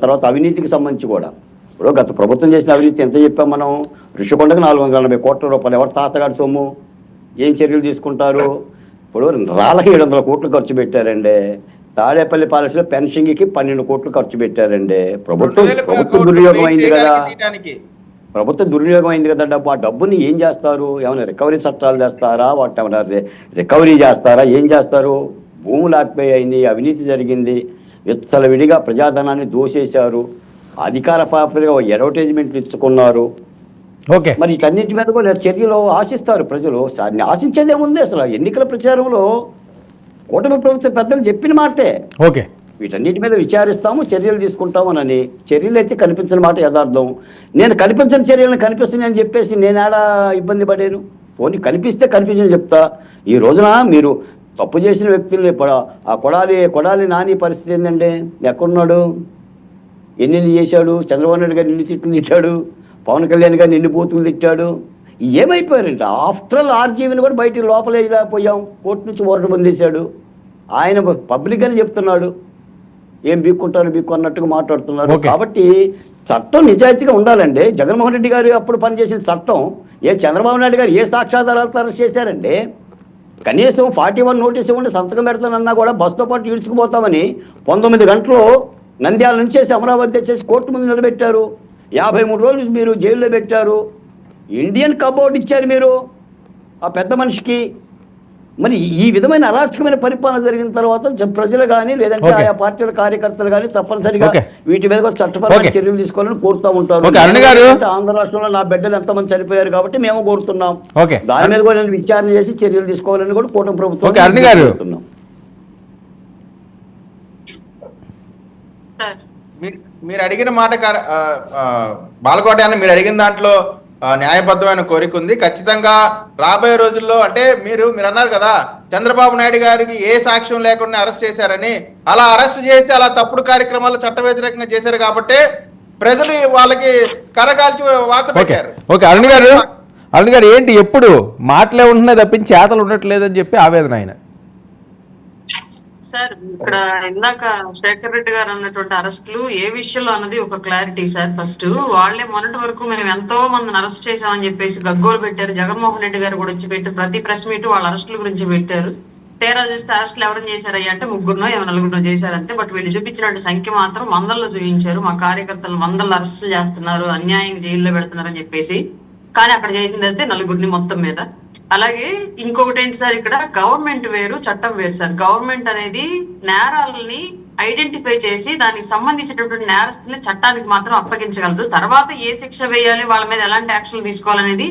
తర్వాత అవినీతికి సంబంధించి కూడా ఇప్పుడు గత ప్రభుత్వం చేసిన అవినీతి ఎంత చెప్పాం మనం. ఋషికొండకు 440 కోట్ల రూపాయలు ఎవరు తాతగాడి సొమ్ము, ఏం చర్యలు తీసుకుంటారు? ఇప్పుడు రాళ్ళకి 700 కోట్లు ఖర్చు పెట్టారండి. తాడేపల్లి ప్యాలెస్లో పెన్షన్కి 12 కోట్లు ఖర్చు పెట్టారండి. ప్రభుత్వం దుర్వినియోగం అయింది కదా, ప్రభుత్వం దుర్వినియోగం అయింది కదా డబ్బు. ఆ డబ్బుని ఏం చేస్తారు? ఏమైనా రికవరీ చట్టాలు చేస్తారా? వాటి ఏమైనా రికవరీ చేస్తారా? ఏం చేస్తారు? భూములు ఆపిపోయాయి, అవినీతి జరిగింది, విచ్చలవిడిగా ప్రజాధనాన్ని దోసేశారు, అధికార పాపరిగా అడ్వర్టైజ్మెంట్లు ఇచ్చుకున్నారు. ఓకే, మరి వీటన్నిటి మీద కూడా చర్యలు ఆశిస్తారు ప్రజలు. ఆశించేదేముంది? అసలు ఎన్నికల ప్రచారంలో కూటమి ప్రభుత్వ పెద్దలు చెప్పిన మాటే. ఓకే, వీటన్నిటి మీద విచారిస్తాము, చర్యలు తీసుకుంటామనని. చర్యలు అయితే కనిపించిన మాట యథార్థం. నేను కనిపించిన చర్యలను కనిపిస్తున్నాయని చెప్పేసి నేనేడా ఇబ్బంది పడాను? పోనీ కనిపిస్తే కనిపించని చెప్తా. ఈ రోజున మీరు తప్పు చేసిన వ్యక్తుల్ని ఆ కొడాలి నాని పరిస్థితి ఏంటంటే, ఎక్కడున్నాడు? ఎన్ని చేశాడు? చంద్రబాబు నాయుడు గారు ఎన్ని తిట్లు తిట్టాడు, పవన్ కళ్యాణ్ గారిని ఎన్ని బూతులు తిట్టాడు. ఏమైపోయారంట? ఆఫ్టర్ ఆల్ ఆర్జీవీని కూడా బయటికి లోపలేకపోయాం, కోర్టు నుంచి ఓరట పొందేశాడు. ఆయన పబ్లిక్గానే చెప్తున్నాడు, ఏం బిక్కుంటారు అన్నట్టుగా మాట్లాడుతున్నారు. కాబట్టి చట్టం నిజాయితీగా ఉండాలండి. జగన్మోహన్ రెడ్డి గారు అప్పుడు పనిచేసిన చట్టం చంద్రబాబు నాయుడు గారు ఏ సాక్ష్యాధారాలతో అరెస్ట్ చేశారండి? కనీసం 41 నోటీస్ ఇవ్వండి, సంతకం పెడతానన్నా కూడా బస్సుతో పాటు ఈడ్చుకుపోతామని 19 గంటలు నంద్యాల నుంచి అమరావతి తెచ్చేసి కోర్టు ముందు నిలబెట్టారు. 53 రోజులు మీరు జైల్లో పెట్టారు. ఇండియన్ కబోర్డ్ ఇచ్చారు మీరు ఆ పెద్ద మనిషికి. మరి ఈ విధమైన అరాచకమైన పరిపాలన జరిగిన తర్వాత ప్రజలు కానీ లేదంటే ఆయా పార్టీల కార్యకర్తలు కానీ తప్పనిసరిగా వీటి మీద కూడా చట్టపరమైన చర్యలు తీసుకోవాలని కోరుతూ ఉంటారు. ఆంధ్ర రాష్ట్రంలో నా బిడ్డలు ఎంతమంది చనిపోయారు కాబట్టి మేము కోరుతున్నాం. దాని మీద కూడా విచారణ చేసి చర్యలు తీసుకోవాలని కూడా కూటమి ప్రభుత్వం కోరుతున్నాం. మీరు అడిగిన మాట బాలకోట మీరు అడిగిన దాంట్లో న్యాయబద్ధమైన కోరిక ఉంది. ఖచ్చితంగా రాబోయే రోజుల్లో అంటే మీరు అన్నారు కదా, చంద్రబాబు నాయుడు గారికి ఏ సాక్ష్యం లేకుండా అరెస్ట్ చేశారని. అలా అరెస్ట్ చేసి అలా తప్పుడు కార్యక్రమాలు చట్ట వ్యతిరేకంగా చేశారు కాబట్టి ప్రజలు వాళ్ళకి కరకాల్చి వాత పెట్టారు. ఓకే, అరుణ్ గారు ఏంటి ఎప్పుడు మాటలే ఉంటున్నాయి తప్పించి చేతలు ఉండట్లేదని చెప్పి ఆవేదన ఆయన. సార్ ఇక్కడ ఇందాక శేఖర్ రెడ్డి గారు అన్నటువంటి అరెస్టులు ఏ విషయంలో అన్నది ఒక క్లారిటీ సార్. ఫస్ట్ వాళ్ళే మొన్నటి వరకు మేము ఎంతో మందిని అరెస్ట్ చేశామని చెప్పేసి గగ్గోలు పెట్టారు. జగన్మోహన్ రెడ్డి గారు కూడా వచ్చి పెట్టారు, ప్రతి ప్రెస్ మీట్ వాళ్ళ అరెస్టుల గురించి పెట్టారు. తేరా చూస్తే అరెస్టులు ఎవరైనా చేశారయ్యా అంటే 3 ఏమో 4 చేశారంతే. బట్ వీళ్ళు చూపించినట్టు సంఖ్య మాత్రం వందల్లో చూపించారు. మా కార్యకర్తలు వందల్లో అరెస్టులు చేస్తున్నారు, అన్యాయంగా జైల్లో పెడుతున్నారని చెప్పేసి. కానీ అక్కడ చేసింది అయితే 4 మొత్తం మీద. అలాగే ఇంకొకటి ఏంటి సార్, ఇక్కడ గవర్నమెంట్ వేరు చట్టం వేరు సార్. గవర్నమెంట్ అనేది నేరాలని ఐడెంటిఫై చేసి దానికి సంబంధించినటువంటి నేరస్తుల్ని చట్టానికి మాత్రం అప్పగించగలదు. తర్వాత ఏ శిక్ష వేయాలి, వాళ్ళ మీద ఎలాంటి యాక్షన్ తీసుకోవాలనేది